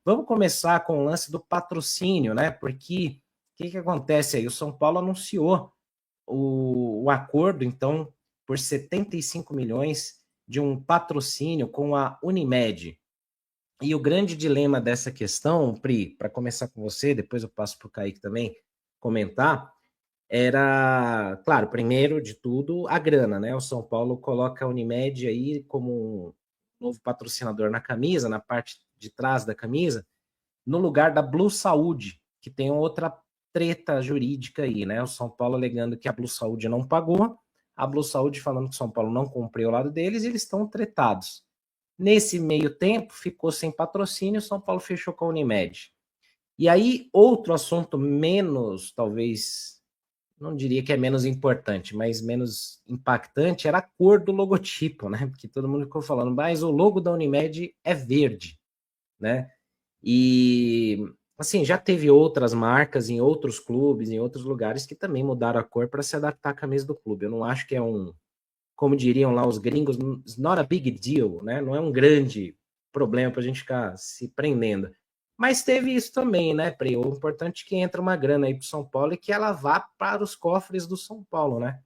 Vamos começar com o lance do patrocínio, né? Porque o que acontece aí? O São Paulo anunciou o acordo, então, por 75 milhões de um patrocínio com a Unimed. E o grande dilema dessa questão, Pri, para começar com você, depois eu passo para o Kaique também comentar, era, claro, primeiro de tudo, a grana, né? O São Paulo coloca a Unimed aí como um novo patrocinador na camisa, na parte de trás da camisa, no lugar da Blue Saúde, que tem outra treta jurídica aí, né? O São Paulo alegando que a Blue Saúde não pagou, a Blue Saúde falando que o São Paulo não cumpriu o lado deles e eles estão tretados. Nesse meio tempo, ficou sem patrocínio, o São Paulo fechou com a Unimed. E aí, outro assunto menos, talvez, não diria que é menos importante, mas menos impactante, era a cor do logotipo, né? Porque todo mundo ficou falando, mas o logo da Unimed é verde, né? E, assim, já teve outras marcas em outros clubes, em outros lugares, que também mudaram a cor para se adaptar à camisa do clube. Eu não acho que é como diriam lá os gringos, it's not a big deal, né? Não é um grande problema para a gente ficar se prendendo. Mas teve isso também, né, Pri? O importante é que entra uma grana aí para o São Paulo e que ela vá para os cofres do São Paulo, né?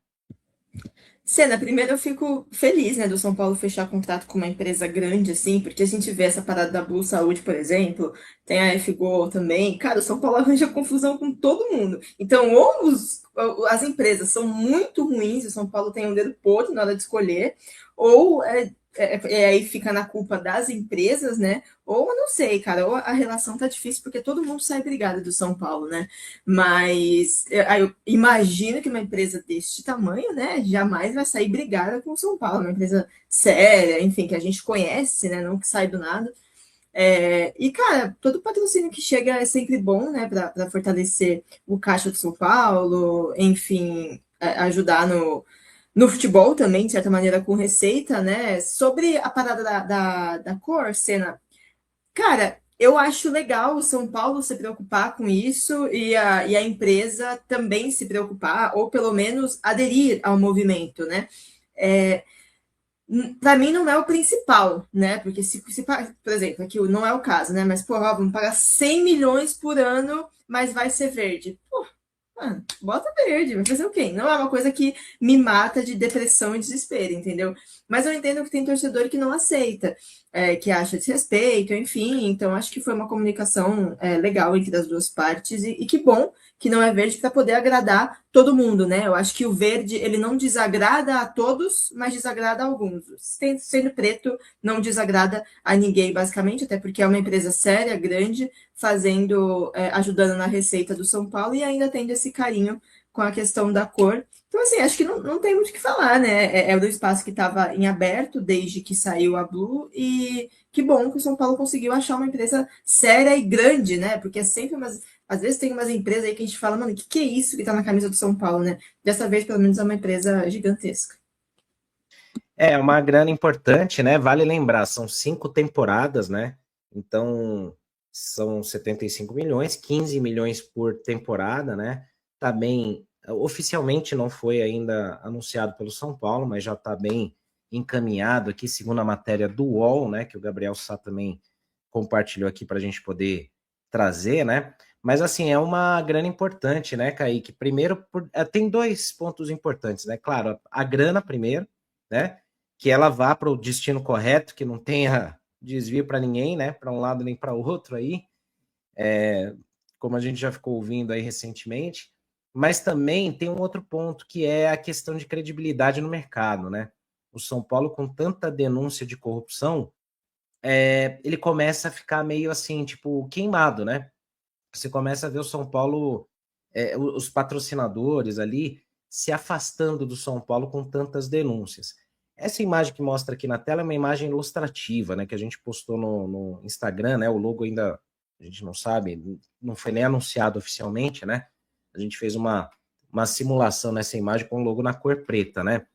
Cena, primeiro eu fico feliz, né, do São Paulo fechar contrato com uma empresa grande, assim, porque a gente vê essa parada da Blue Saúde, por exemplo, tem a FGO também. Cara, o São Paulo arranja confusão com todo mundo. Então, as empresas são muito ruins, o São Paulo tem um dedo podre na hora de escolher, ou aí fica na culpa das empresas, né? Ou eu não sei, cara, ou a relação tá difícil porque todo mundo sai brigado do São Paulo, né? Mas eu imagino que uma empresa deste tamanho, né, jamais vai sair brigada com o São Paulo, uma empresa séria, enfim, que a gente conhece, né, não que sai do nada. E, cara, todo patrocínio que chega é sempre bom, né, para fortalecer o caixa do São Paulo, enfim, ajudar no futebol também, de certa maneira, com receita, né? Sobre a parada da cor, cena, cara, eu acho legal o São Paulo se preocupar com isso e a empresa também se preocupar, ou pelo menos aderir ao movimento, né? É, para mim não é o principal, né? Porque por exemplo, aqui não é o caso, né? Mas, porra, vamos pagar 100 milhões por ano, mas vai ser verde. Pô, mano, bota verde, vai fazer o quê? Não é uma coisa que me mata de depressão e desespero, entendeu? Mas eu entendo que tem torcedor que não aceita, que acha desrespeito, enfim. Então, acho que foi uma comunicação legal entre as duas partes e que bom que não é verde para poder agradar todo mundo, né? Eu acho que o verde, ele não desagrada a todos, mas desagrada a alguns. Sendo preto, não desagrada a ninguém, basicamente, até porque é uma empresa séria, grande, ajudando na receita do São Paulo e ainda tendo esse carinho com a questão da cor. Então, assim, acho que não tem muito o que falar, né? É do espaço que estava em aberto desde que saiu a Blue e que bom que o São Paulo conseguiu achar uma empresa séria e grande, né? Porque é sempre às vezes tem umas empresas aí que a gente fala, mano, o que é isso que tá na camisa do São Paulo, né? Dessa vez, pelo menos, é uma empresa gigantesca. É uma grana importante, né? Vale lembrar, são 5 temporadas, né? Então, são 75 milhões, 15 milhões por temporada, né? Tá bem, oficialmente não foi ainda anunciado pelo São Paulo, mas já está bem encaminhado aqui, segundo a matéria do UOL, né? Que o Gabriel Sá também compartilhou aqui para a gente poder trazer, né? Mas assim, é uma grana importante, né, Kaique? Primeiro, tem dois pontos importantes, né? Claro, a grana primeiro, né? Que ela vá para o destino correto, que não tenha desvio para ninguém, né? Para um lado nem para outro aí, como a gente já ficou ouvindo aí recentemente. Mas também tem um outro ponto que é a questão de credibilidade no mercado, né? O São Paulo, com tanta denúncia de corrupção, ele começa a ficar meio assim, tipo, queimado, né? Você começa a ver o São Paulo, os patrocinadores ali, se afastando do São Paulo com tantas denúncias. Essa imagem que mostra aqui na tela é uma imagem ilustrativa, né, que a gente postou no Instagram, né, o logo ainda, a gente não sabe, não foi nem anunciado oficialmente, né, a gente fez uma simulação nessa imagem com o logo na cor preta, né,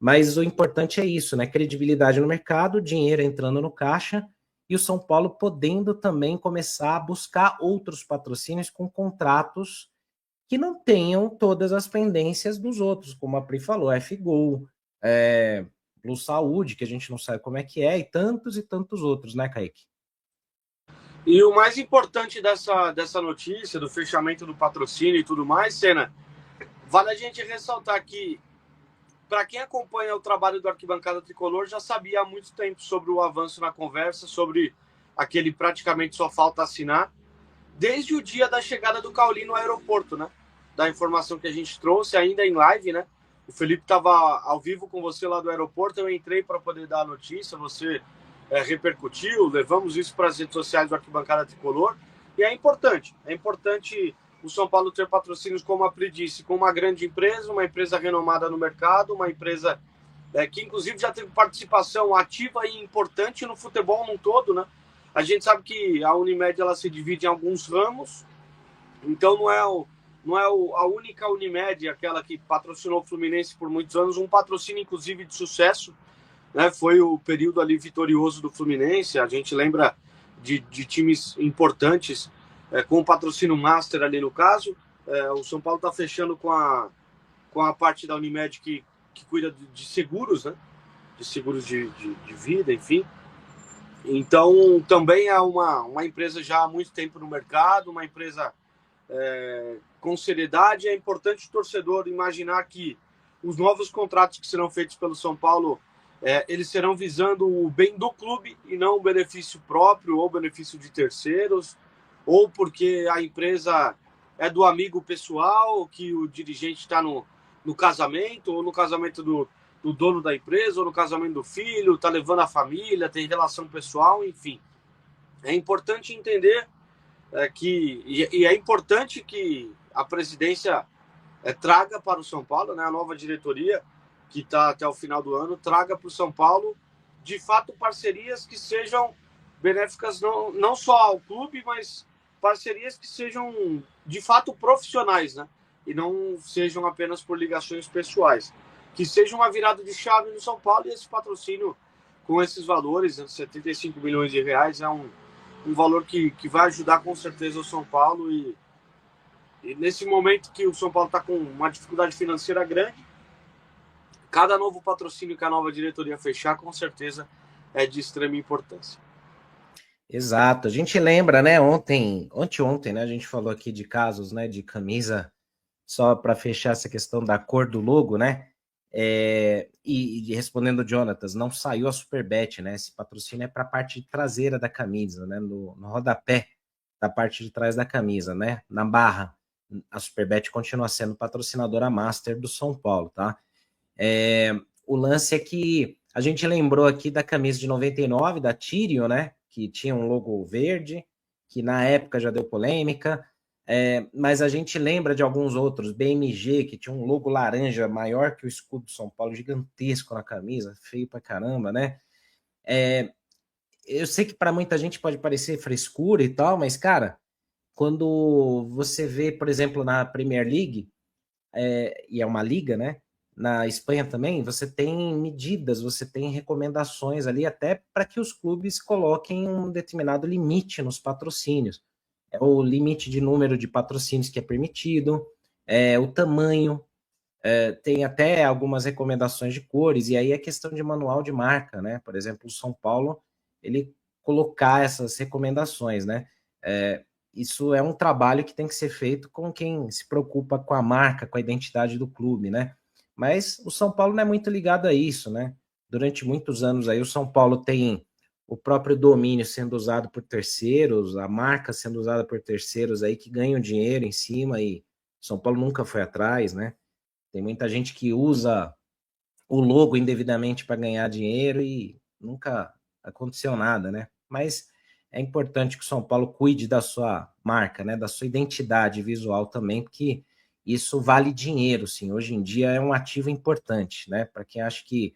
mas o importante é isso, né, credibilidade no mercado, dinheiro entrando no caixa, e o São Paulo podendo também começar a buscar outros patrocínios com contratos que não tenham todas as pendências dos outros, como a Pri falou, FGO, Blue Saúde, que a gente não sabe como é que é, e tantos outros, né, Kaique? E o mais importante dessa notícia, do fechamento do patrocínio e tudo mais, Senna, vale a gente ressaltar que, para quem acompanha o trabalho do Arquibancada Tricolor, já sabia há muito tempo sobre o avanço na conversa, sobre aquele praticamente só falta assinar, desde o dia da chegada do Cauli no aeroporto, né? Da informação que a gente trouxe, ainda em live, né? O Felipe estava ao vivo com você lá do aeroporto, eu entrei para poder dar a notícia, você repercutiu, levamos isso para as redes sociais do Arquibancada Tricolor, e é importante o São Paulo ter patrocínios, como a Pri disse, com uma grande empresa, uma empresa renomada no mercado, uma empresa que inclusive já teve participação ativa e importante no futebol num todo, né? A gente sabe que a Unimed ela se divide em alguns ramos, então não é a única Unimed, aquela que patrocinou o Fluminense por muitos anos, um patrocínio inclusive de sucesso, né? Foi o período ali vitorioso do Fluminense, a gente lembra de times importantes com o patrocínio Master ali no caso. O São Paulo está fechando com a parte da Unimed que cuida de seguros, né? De seguros de vida, enfim. Então, também é uma empresa já há muito tempo no mercado, uma empresa com seriedade. É importante o torcedor imaginar que os novos contratos que serão feitos pelo São Paulo, eles serão visando o bem do clube e não o benefício próprio ou benefício de terceiros, ou porque a empresa é do amigo pessoal, que o dirigente está no casamento, ou no casamento do dono da empresa, ou no casamento do filho, está levando a família, tem relação pessoal, enfim. É importante entender e é importante que a presidência traga para o São Paulo, né, a nova diretoria, que está até o final do ano, traga para o São Paulo, de fato, parcerias que sejam benéficas não só ao clube, mas parcerias que sejam, de fato, profissionais, né? E não sejam apenas por ligações pessoais. Que seja uma virada de chave no São Paulo, e esse patrocínio com esses valores, né, 75 milhões de reais, é um valor que vai ajudar com certeza o São Paulo. E nesse momento que o São Paulo está com uma dificuldade financeira grande, cada novo patrocínio que a nova diretoria fechar, com certeza é de extrema importância. Exato. A gente lembra, né, ontem, né, a gente falou aqui de casos, né, de camisa, só para fechar essa questão da cor do logo, né, e respondendo o Jonatas, não saiu a Superbet, né, esse patrocínio é para a parte traseira da camisa, né, no rodapé da parte de trás da camisa, né, na barra. A Superbet continua sendo patrocinadora master do São Paulo, tá? O lance é que a gente lembrou aqui da camisa de 99, da Tyrion, né? Que tinha um logo verde, que na época já deu polêmica. Mas a gente lembra de alguns outros, BMG, que tinha um logo laranja maior que o escudo do São Paulo, gigantesco na camisa, feio pra caramba, né? Eu sei que para muita gente pode parecer frescura e tal, mas, cara, quando você vê, por exemplo, na Premier League, e é uma liga, né? Na Espanha também, você tem medidas, você tem recomendações ali, até para que os clubes coloquem um determinado limite nos patrocínios. É o limite de número de patrocínios que é permitido, o tamanho, tem até algumas recomendações de cores, e aí é questão de manual de marca, né? Por exemplo, o São Paulo, ele colocar essas recomendações, né? Isso é um trabalho que tem que ser feito com quem se preocupa com a marca, com a identidade do clube, né? Mas o São Paulo não é muito ligado a isso, né? Durante muitos anos aí o São Paulo tem o próprio domínio sendo usado por terceiros, a marca sendo usada por terceiros aí que ganham dinheiro em cima e o São Paulo nunca foi atrás, né? Tem muita gente que usa o logo indevidamente para ganhar dinheiro e nunca aconteceu nada, né? Mas é importante que o São Paulo cuide da sua marca, né? Da sua identidade visual também, porque isso vale dinheiro, sim. Hoje em dia é um ativo importante, né? Para quem acha que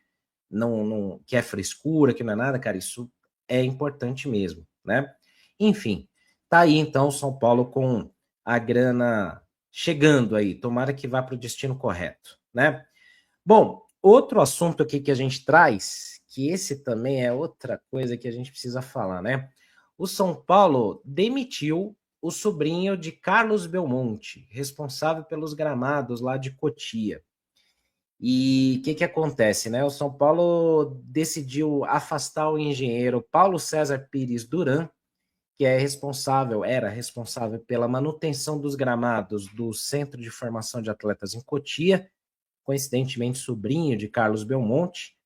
não que é frescura, que não é nada, cara, isso é importante mesmo, né? Enfim, tá aí então o São Paulo com a grana chegando aí. Tomara que vá para o destino correto, né? Bom, outro assunto aqui que a gente traz, que esse também é outra coisa que a gente precisa falar, né? O São Paulo demitiu o sobrinho de Carlos Belmonte, responsável pelos gramados lá de Cotia. E o que acontece, né? O São Paulo decidiu afastar o engenheiro Paulo César Pires Duran, que era responsável pela manutenção dos gramados do Centro de Formação de Atletas em Cotia, coincidentemente sobrinho de Carlos Belmonte,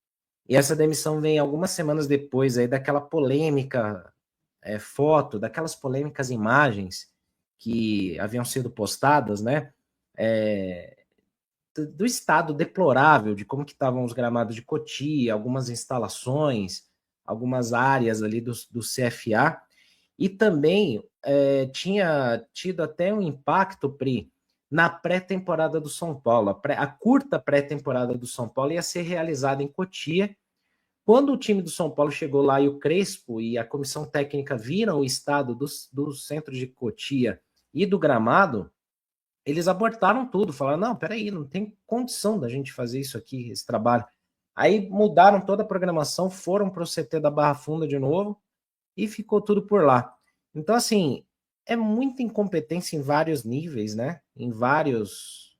e essa demissão vem algumas semanas depois aí daquela polêmica foto, daquelas polêmicas imagens que haviam sido postadas, né, do estado deplorável de como que estavam os gramados de Cotia, algumas instalações, algumas áreas ali do CFA, e também tinha tido até um impacto, Pri, na pré-temporada do São Paulo. A curta pré-temporada do São Paulo ia ser realizada em Cotia. Quando o time do São Paulo chegou lá e o Crespo e a comissão técnica viram o estado do centro de Cotia e do gramado, eles abortaram tudo, falaram, não, peraí, não tem condição da gente fazer isso aqui, esse trabalho. Aí mudaram toda a programação, foram para o CT da Barra Funda de novo e ficou tudo por lá. Então, assim, é muita incompetência em vários níveis, né? Em várias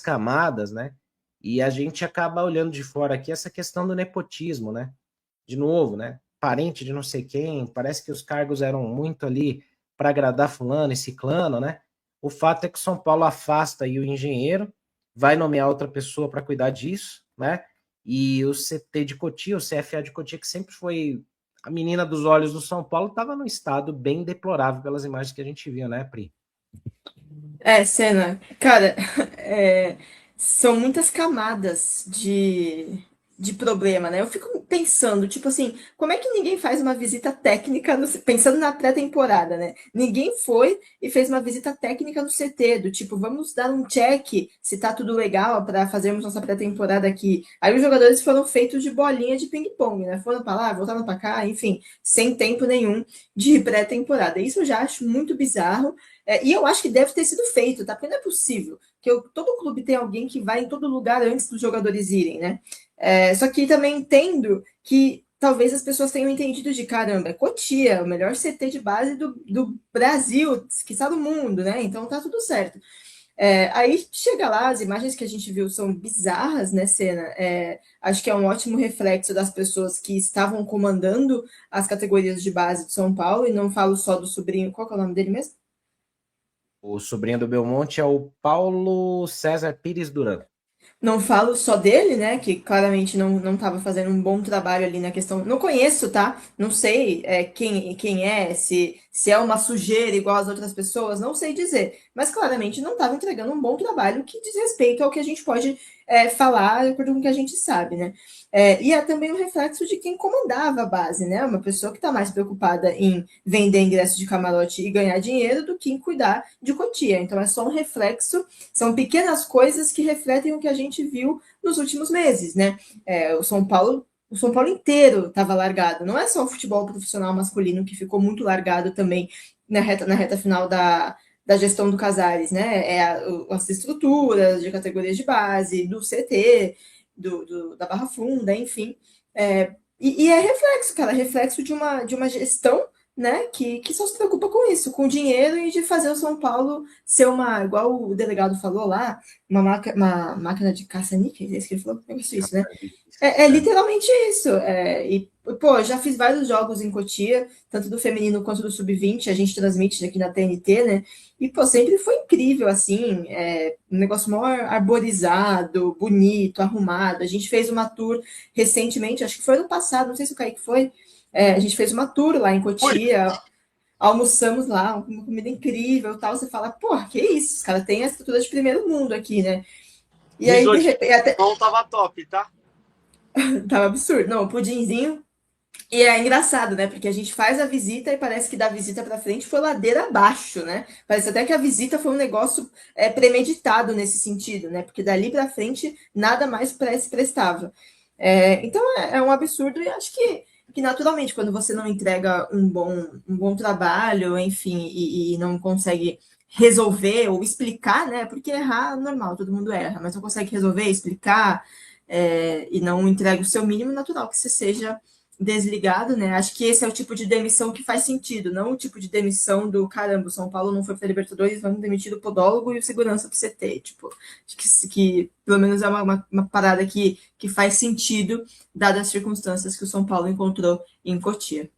camadas, né? E a gente acaba olhando de fora aqui essa questão do nepotismo, né? De novo, né? Parente de não sei quem, parece que os cargos eram muito ali para agradar fulano e ciclano, né? O fato é que o São Paulo afasta aí o engenheiro, vai nomear outra pessoa para cuidar disso, né? E o CT de Cotia, o CFA de Cotia, que sempre foi a menina dos olhos do São Paulo, estava num estado bem deplorável pelas imagens que a gente viu, né, Pri? Senna, cara, são muitas camadas de problema, né? Eu fico pensando, tipo assim, como é que ninguém faz uma visita técnica, pensando na pré-temporada, né? Ninguém foi e fez uma visita técnica no CT, do tipo, vamos dar um check se tá tudo legal para fazermos nossa pré-temporada aqui. Aí os jogadores foram feitos de bolinha de ping-pong, né? Foram para lá, voltaram para cá, enfim, sem tempo nenhum de pré-temporada. Isso eu já acho muito bizarro. E eu acho que deve ter sido feito, tá? Porque não é possível que todo clube tem alguém que vai em todo lugar antes dos jogadores irem, né? Só que também entendo que talvez as pessoas tenham entendido de caramba, é Cotia, o melhor CT de base do Brasil, que está do mundo, né? Então tá tudo certo. Aí chega lá, as imagens que a gente viu são bizarras, né, Senna? Acho que é um ótimo reflexo das pessoas que estavam comandando as categorias de base de São Paulo, e não falo só do sobrinho, qual que é o nome dele mesmo? O sobrinho do Belmonte é o Paulo César Pires Duran. Não falo só dele, né? Que claramente não estava fazendo um bom trabalho ali na questão. Não conheço, tá? Não sei quem é, se é uma sujeira igual as outras pessoas, não sei dizer. Mas claramente não estava entregando um bom trabalho que diz respeito ao que a gente pode falar, de acordo com o que a gente sabe, né? E é também um reflexo de quem comandava a base, né? Uma pessoa que está mais preocupada em vender ingresso de camarote e ganhar dinheiro do que em cuidar de Cotia. Então é só um reflexo, são pequenas coisas que refletem o que a gente viu nos últimos meses, né? O São Paulo inteiro estava largado. Não é só o futebol profissional masculino que ficou muito largado também na reta final da gestão do Casares, né? As estruturas de categorias de base, do CT, da Barra Funda, enfim. E é reflexo, cara, reflexo de uma gestão, né, que só se preocupa com isso, com dinheiro e de fazer o São Paulo ser igual o delegado falou lá, uma máquina de caça-níqueis, é isso que ele falou, isso, né? Literalmente isso. Já fiz vários jogos em Cotia, tanto do feminino quanto do sub-20, a gente transmite aqui na TNT, né? E, sempre foi incrível, assim, um negócio maior arborizado, bonito, arrumado. A gente fez uma tour recentemente, acho que foi ano passado, não sei se o Kaique foi, a gente fez uma tour lá em Cotia, almoçamos lá, uma comida incrível, tal. Você fala, pô, que isso? Os caras têm a estrutura de primeiro mundo aqui, né? E aí, de repente... Não tava top, tá? Tava absurdo. Não, o pudinzinho. E é engraçado, né? Porque a gente faz a visita e parece que da visita para frente foi ladeira abaixo, né? Parece até que a visita foi um negócio premeditado nesse sentido, né? Porque dali para frente nada mais prestava. Então é um absurdo, e acho que naturalmente, quando você não entrega um bom trabalho, enfim, e não consegue resolver ou explicar, né? Porque errar é normal, todo mundo erra, mas não consegue resolver, explicar, e não entrega o seu mínimo, natural que você seja desligado, né? Acho que esse é o tipo de demissão que faz sentido, não o tipo de demissão do caramba, o São Paulo não foi para a Libertadores, vamos demitir o podólogo e o segurança para o CT. Tipo, acho que pelo menos é uma parada que faz sentido, dadas as circunstâncias que o São Paulo encontrou em Cotia.